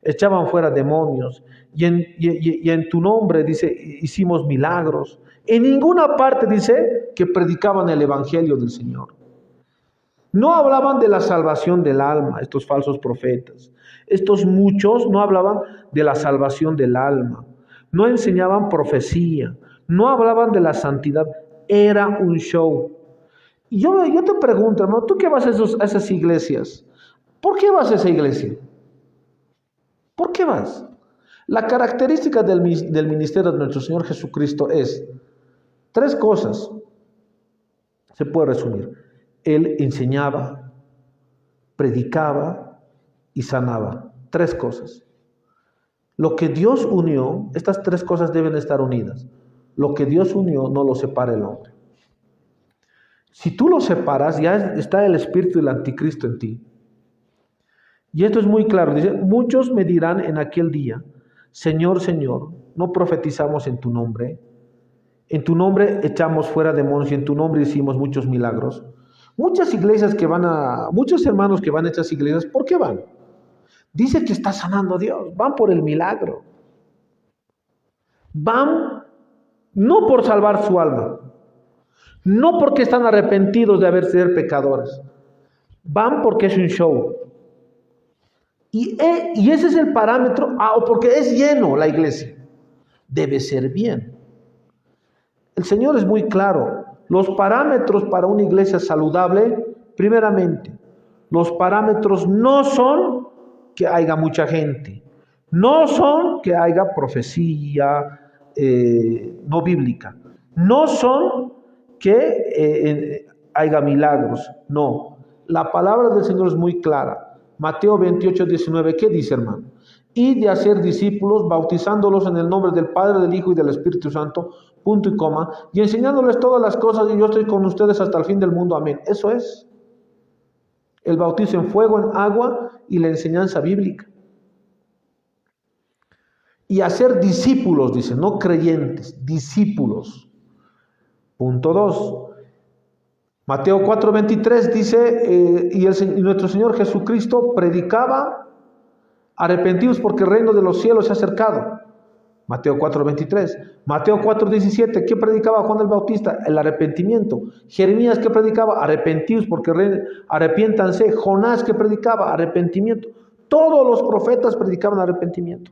echaban fuera demonios, y en tu nombre, dice, hicimos milagros. En ninguna parte dice que predicaban el evangelio del Señor. No hablaban de la salvación del alma, estos falsos profetas. Estos muchos no hablaban de la salvación del alma, no enseñaban profecía, no hablaban de la santidad, era un show. Y yo te pregunto, hermano, ¿tú qué vas a esas iglesias? ¿Por qué vas a esa iglesia? ¿Por qué vas? La característica del ministerio de nuestro Señor Jesucristo es 3 cosas. Se puede resumir. Él enseñaba, predicaba y sanaba. 3 cosas. Lo que Dios unió, estas 3 cosas deben estar unidas. Lo que Dios unió no lo separa el hombre. Si tú lo separas, ya está el espíritu del anticristo en ti. Y esto es muy claro. Dice, muchos me dirán en aquel día, Señor, Señor, no profetizamos en tu nombre. En tu nombre echamos fuera demonios y en tu nombre hicimos muchos milagros. Muchas iglesias muchos hermanos que van a estas iglesias, ¿por qué van? Dice que está sanando a Dios, van por el milagro. Van no por salvar su alma, no porque están arrepentidos de haber sido pecadores, van porque es un show. Y ese es el parámetro, o porque es lleno la iglesia. Debe ser bien. El Señor es muy claro. Los parámetros para una iglesia saludable, primeramente, los parámetros no son que haya mucha gente, no son que haya profecía no bíblica, no son que haya milagros, no. La palabra del Señor es muy clara. Mateo 28, 19, ¿qué dice, hermano? Y de hacer discípulos, bautizándolos en el nombre del Padre, del Hijo y del Espíritu Santo, punto y coma, y enseñándoles todas las cosas, y yo estoy con ustedes hasta el fin del mundo, amén. Eso es el bautizo en fuego, en agua y la enseñanza bíblica. Y hacer discípulos, dice, no creyentes, discípulos. Punto 2. Mateo 4:23 dice, y nuestro Señor Jesucristo predicaba, arrepentidos porque el reino de los cielos se ha acercado. Mateo 4:23. Mateo 4:17, ¿qué predicaba Juan el Bautista? El arrepentimiento. Jeremías, ¿qué predicaba? Arrepentidos porque arrepiéntanse. Jonás, ¿qué predicaba? Arrepentimiento. Todos los profetas predicaban arrepentimiento.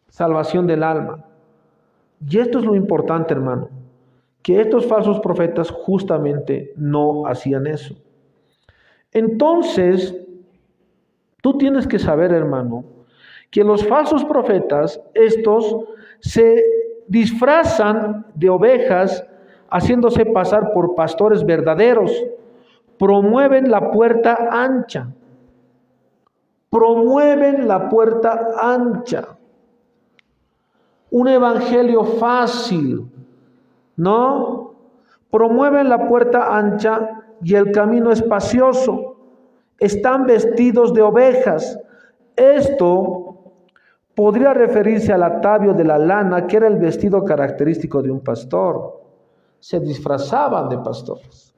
Salvación del alma. Y esto es lo importante, hermano, que estos falsos profetas justamente no hacían eso. Entonces, tú tienes que saber, hermano, que los falsos profetas, estos se disfrazan de ovejas, haciéndose pasar por pastores verdaderos. Promueven la puerta ancha. Promueven la puerta ancha. Un evangelio fácil, ¿no? Promueven la puerta ancha y el camino espacioso. están vestidos de ovejas. Esto podría referirse al atavio de la lana, que era el vestido característico de un pastor. Se disfrazaban de pastores.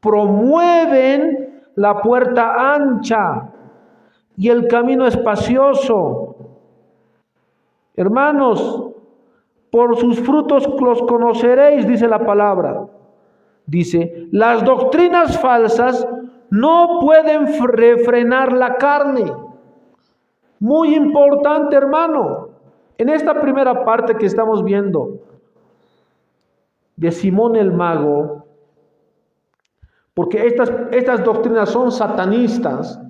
Promueven la puerta ancha y el camino espacioso. Hermanos, por sus frutos los conoceréis, dice la palabra. Dice, las doctrinas falsas no pueden refrenar la carne. Muy importante, hermano. En esta primera parte que estamos viendo de Simón el Mago, porque estas doctrinas son satanistas.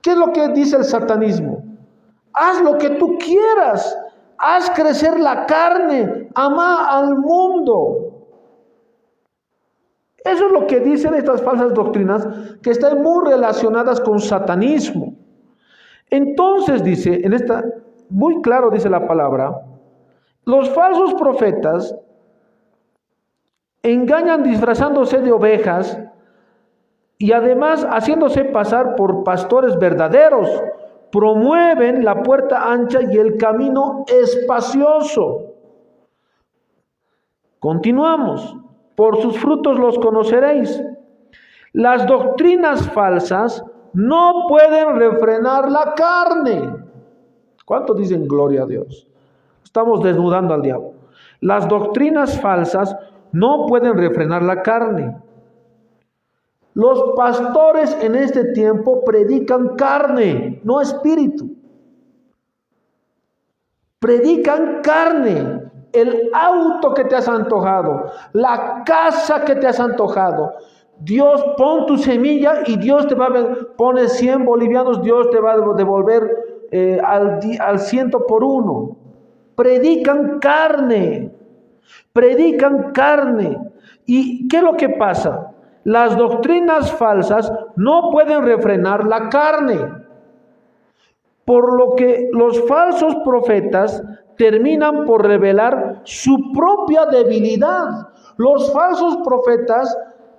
¿Qué es lo que dice el satanismo? Haz lo que tú quieras, haz crecer la carne, ama al mundo. Eso es lo que dicen estas falsas doctrinas, que están muy relacionadas con satanismo. Entonces dice, muy claro dice la palabra, los falsos profetas engañan disfrazándose de ovejas y además haciéndose pasar por pastores verdaderos. Promueven la puerta ancha y el camino espacioso. Continuamos. Por sus frutos los conoceréis. Las doctrinas falsas no pueden refrenar la carne. ¿Cuántos dicen gloria a Dios? Estamos desnudando al diablo. Las doctrinas falsas no pueden refrenar la carne. Los pastores en este tiempo predican carne, no espíritu. Predican carne, el auto que te has antojado, la casa que te has antojado. Dios, pon tu semilla y Dios te va a poner 100 bolivianos, Dios te va a devolver al 100 por 1. Predican carne. ¿Y qué es lo que pasa? Las doctrinas falsas no pueden refrenar la carne, por lo que los falsos profetas terminan por revelar su propia debilidad. Los falsos profetas,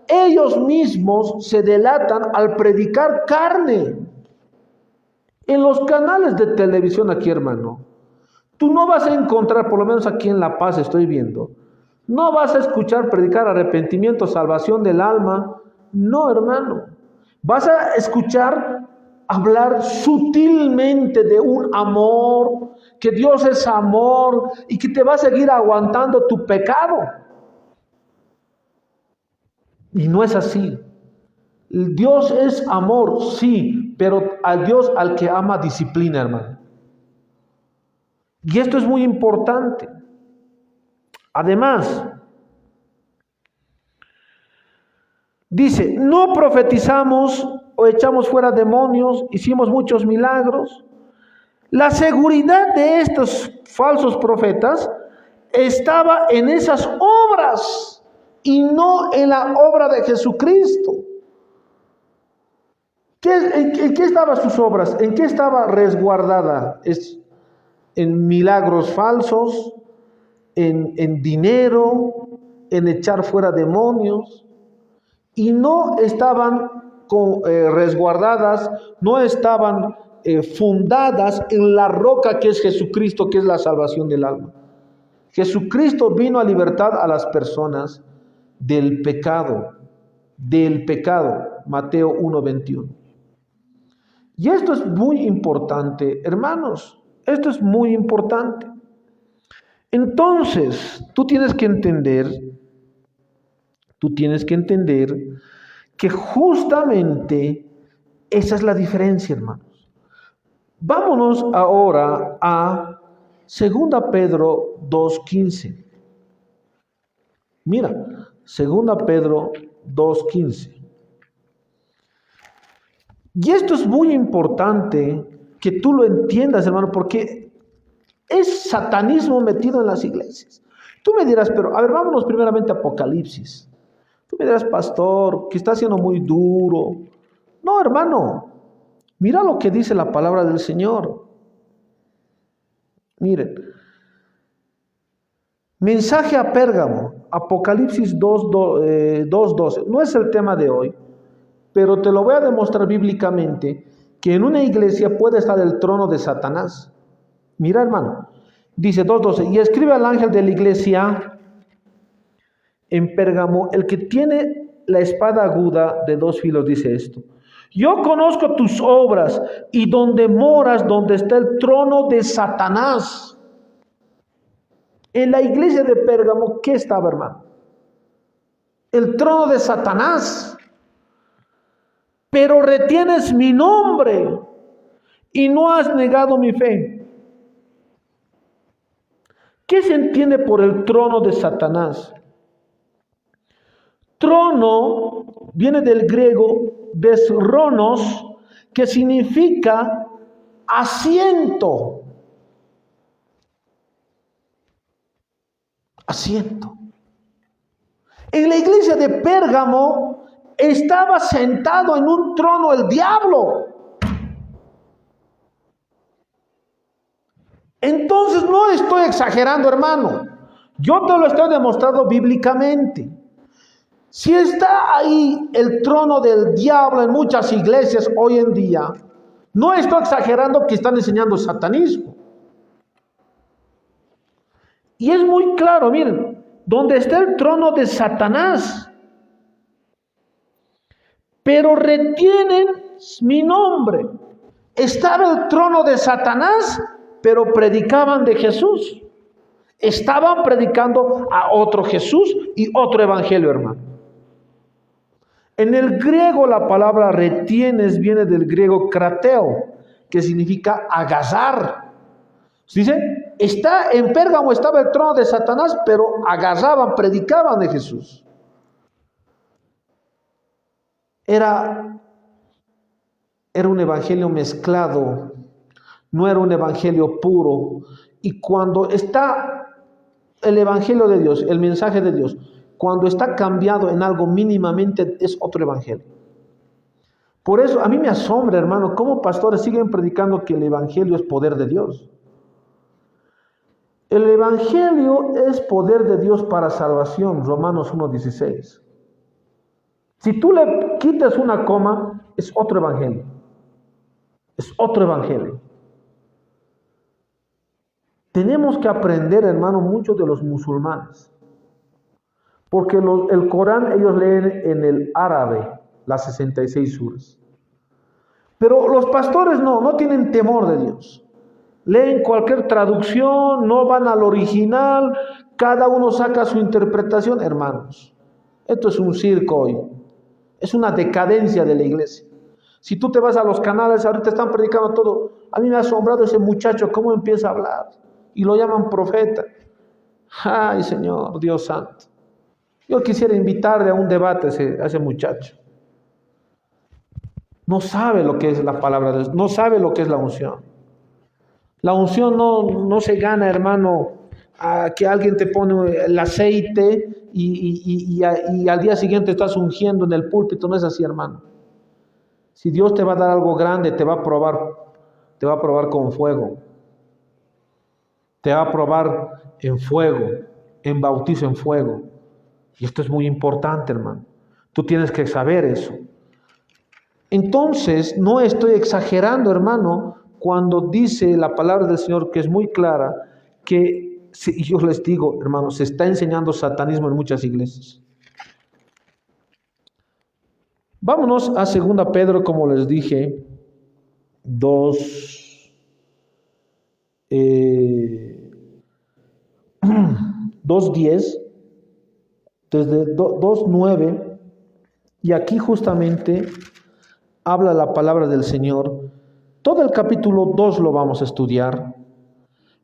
ellos mismos se delatan al predicar carne. En los canales de televisión aquí, hermano, tú no vas a encontrar, por lo menos aquí en La Paz estoy viendo, no vas a escuchar predicar arrepentimiento, salvación del alma. No, hermano. Vas a escuchar hablar sutilmente de un amor, que Dios es amor y que te va a seguir aguantando tu pecado. Y no es así. Dios es amor, sí, pero al Dios al que ama disciplina, hermano. Y esto es muy importante. Además, dice, no profetizamos o echamos fuera demonios, hicimos muchos milagros. La seguridad de estos falsos profetas estaba en esas obras y no en la obra de Jesucristo. ¿En qué estaban sus obras? ¿En qué estaba resguardada? En milagros falsos, en dinero, en echar fuera demonios, y no estaban resguardadas, no estaban fundadas en la roca que es Jesucristo, que es la salvación del alma. Jesucristo vino a libertar a las personas del pecado, Mateo 1:21. Y esto es muy importante, hermanos, esto es muy importante. Entonces, tú tienes que entender que justamente esa es la diferencia, hermanos. Vámonos ahora a 2 Pedro 2:15. Mira, 2 Pedro 2:15. Y esto es muy importante que tú lo entiendas, hermano, porque es satanismo metido en las iglesias. Tú me dirás, pero a ver, vámonos primeramente a Apocalipsis. Tú me dirás, pastor, que está siendo muy duro. No, hermano, mira lo que dice la palabra del Señor. Miren, mensaje a Pérgamo, Apocalipsis 2:12. No es el tema de hoy. pero te lo voy a demostrar bíblicamente que en una iglesia puede estar el trono de Satanás. Mira, hermano, dice 2:12, y escribe al ángel de la iglesia en Pérgamo, el que tiene la espada aguda de 2 filos, dice esto: yo conozco tus obras y donde moras, donde está el trono de Satanás. En la iglesia de Pérgamo, ¿qué estaba, hermano? El trono de Satanás. Pero retienes mi nombre y no has negado mi fe. ¿Qué se entiende por el trono de Satanás? Trono viene del griego desronos, que significa asiento. Asiento. En la iglesia de Pérgamo estaba sentado en un trono el diablo. Entonces no estoy exagerando, hermano. Yo te lo estoy demostrando bíblicamente. Si está ahí el trono del diablo en muchas iglesias hoy en día, no estoy exagerando que están enseñando satanismo. Y es muy claro, miren, donde está el trono de Satanás, pero retienen mi nombre. Estaba el trono de Satanás, pero predicaban de Jesús. Estaban predicando a otro Jesús y otro evangelio, hermano. En el griego la palabra retienes viene del griego krateo, que significa agarrar. Dice, en Pérgamo estaba el trono de Satanás, pero agarraban, predicaban de Jesús. Era un evangelio mezclado, no era un evangelio puro. Y cuando está el evangelio de Dios, el mensaje de Dios, cuando está cambiado en algo mínimamente, es otro evangelio. Por eso a mí me asombra, hermano, cómo pastores siguen predicando que el evangelio es poder de Dios. El evangelio es poder de Dios para salvación, Romanos 1:16. Si tú le quitas una coma, es otro evangelio. Es otro evangelio. Tenemos que aprender, hermano, mucho de los musulmanes. Porque el Corán ellos leen en el árabe, las 66 suras. Pero los pastores no tienen temor de Dios. Leen cualquier traducción, no van al original, cada uno saca su interpretación, hermanos. Esto es un circo hoy. Es una decadencia de la iglesia. Si tú te vas a los canales, ahorita están predicando todo. A mí me ha asombrado ese muchacho, cómo empieza a hablar. Y lo llaman profeta. Ay, Señor, Dios santo. Yo quisiera invitarle a un debate a ese muchacho. No sabe lo que es la palabra de Dios, no sabe lo que es la unción. La unción no se gana, hermano, a que alguien te pone el aceite y al día siguiente estás ungiendo en el púlpito. No es así, hermano. Si Dios te va a dar algo grande, te va a probar con fuego. Te va a probar en fuego, en bautizo en fuego. Y esto es muy importante, hermano. Tú tienes que saber eso. Entonces, no estoy exagerando, hermano, cuando dice la palabra del Señor, que es muy clara, que yo les digo, hermano, se está enseñando satanismo en muchas iglesias. Vámonos a 2 Pedro, como les dije, 2:10, desde 2:9, y aquí justamente habla la palabra del Señor. Todo el capítulo 2 lo vamos a estudiar.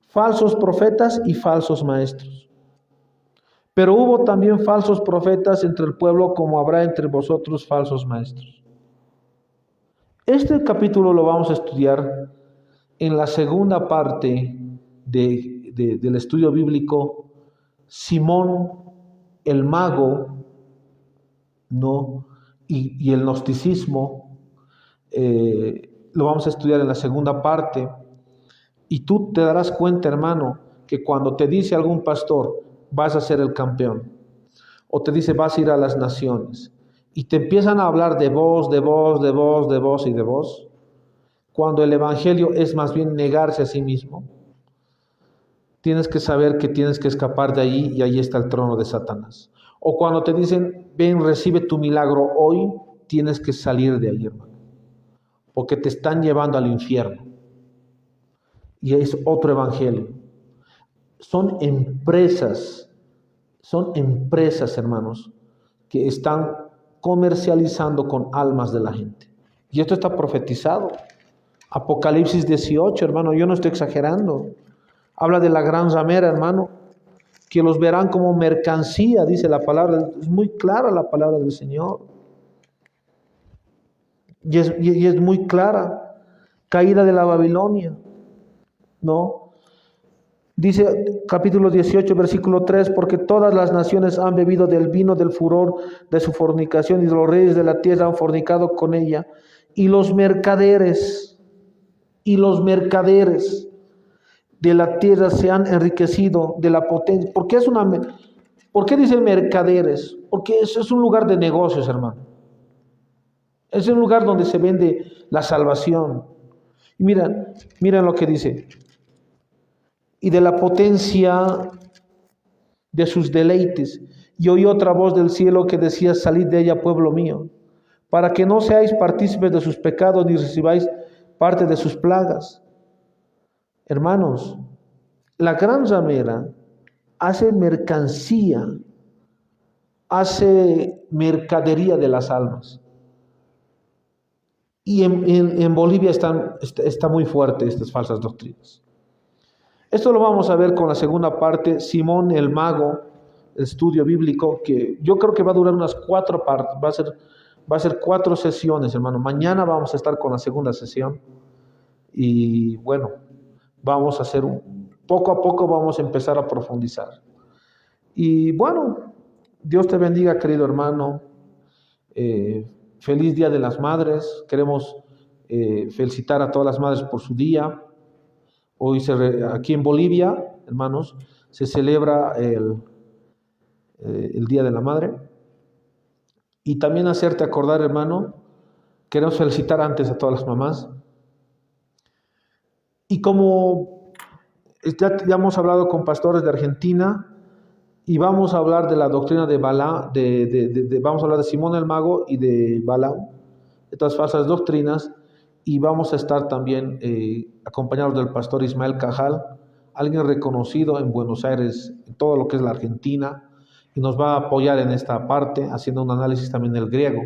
Falsos profetas y falsos maestros. Pero hubo también falsos profetas entre el pueblo, como habrá entre vosotros falsos maestros. Este capítulo lo vamos a estudiar en la segunda parte del estudio bíblico. Simón, el mago, ¿no? y el gnosticismo, lo vamos a estudiar en la segunda parte. Y tú te darás cuenta, hermano, que cuando te dice algún pastor, vas a ser el campeón, o te dice, vas a ir a las naciones, y te empiezan a hablar de vos, de vos, de vos, de vos y de vos, cuando el Evangelio es más bien negarse a sí mismo, tienes que saber que tienes que escapar de ahí y ahí está el trono de Satanás. O cuando te dicen, ven, recibe tu milagro hoy, tienes que salir de ahí, hermano, porque te están llevando al infierno. Y es otro evangelio. Son empresas, hermanos, que están comercializando con almas de la gente. Y esto está profetizado. Apocalipsis 18, hermano, yo no estoy exagerando. Habla de la gran ramera, hermano, que los verán como mercancía, dice la palabra. Es muy clara la palabra del Señor. Y es muy clara. Caída de la Babilonia, ¿no? Dice capítulo 18, versículo 3, porque todas las naciones han bebido del vino del furor de su fornicación y los reyes de la tierra han fornicado con ella. Y los mercaderes de la tierra se han enriquecido de la potencia. ¿Por qué dicen mercaderes? Porque es un lugar de negocios, hermano. Es un lugar donde se vende la salvación. Y miren lo que dice. Y de la potencia de sus deleites. Y oí otra voz del cielo que decía, salid de ella, pueblo mío, para que no seáis partícipes de sus pecados, ni recibáis parte de sus plagas. Hermanos, la gran ramera hace mercancía, hace mercadería de las almas. Y en Bolivia está muy fuerte estas falsas doctrinas. Esto lo vamos a ver con la segunda parte, Simón el Mago, el estudio bíblico, que yo creo que va a durar unas 4 partes, va a ser 4 sesiones, hermano. Mañana vamos a estar con la segunda sesión y bueno, vamos a hacer poco a poco vamos a empezar a profundizar. Y bueno, Dios te bendiga, querido hermano. Feliz Día de las Madres. Queremos felicitar a todas las madres por su día. Hoy aquí en Bolivia, hermanos, se celebra el Día de la Madre. Y también hacerte acordar, hermano, queremos felicitar antes a todas las mamás. Y como ya hemos hablado con pastores de Argentina, y vamos a hablar de la doctrina de Balaam, vamos a hablar de Simón el Mago y de Balaam, de estas falsas doctrinas, y vamos a estar también acompañados del pastor Ismael Cajal, alguien reconocido en Buenos Aires, en todo lo que es la Argentina, y nos va a apoyar en esta parte, haciendo un análisis también del griego.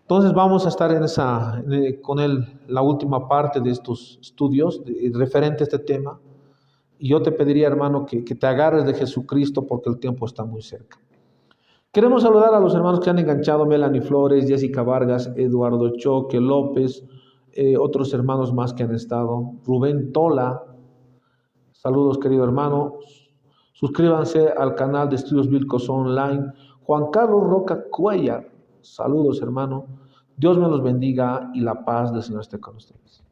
Entonces vamos a estar con él la última parte de estos estudios referente a este tema. Y yo te pediría, hermano, que te agarres de Jesucristo porque el tiempo está muy cerca. Queremos saludar a los hermanos que han enganchado, Melanie Flores, Jessica Vargas, Eduardo Choque, López, otros hermanos más que han estado, Rubén Tola. Saludos, querido hermano. Suscríbanse al canal de Estudios Bíblicos Online. Juan Carlos Roca Cuellar. Saludos, hermano. Dios me los bendiga y la paz del Señor esté con ustedes.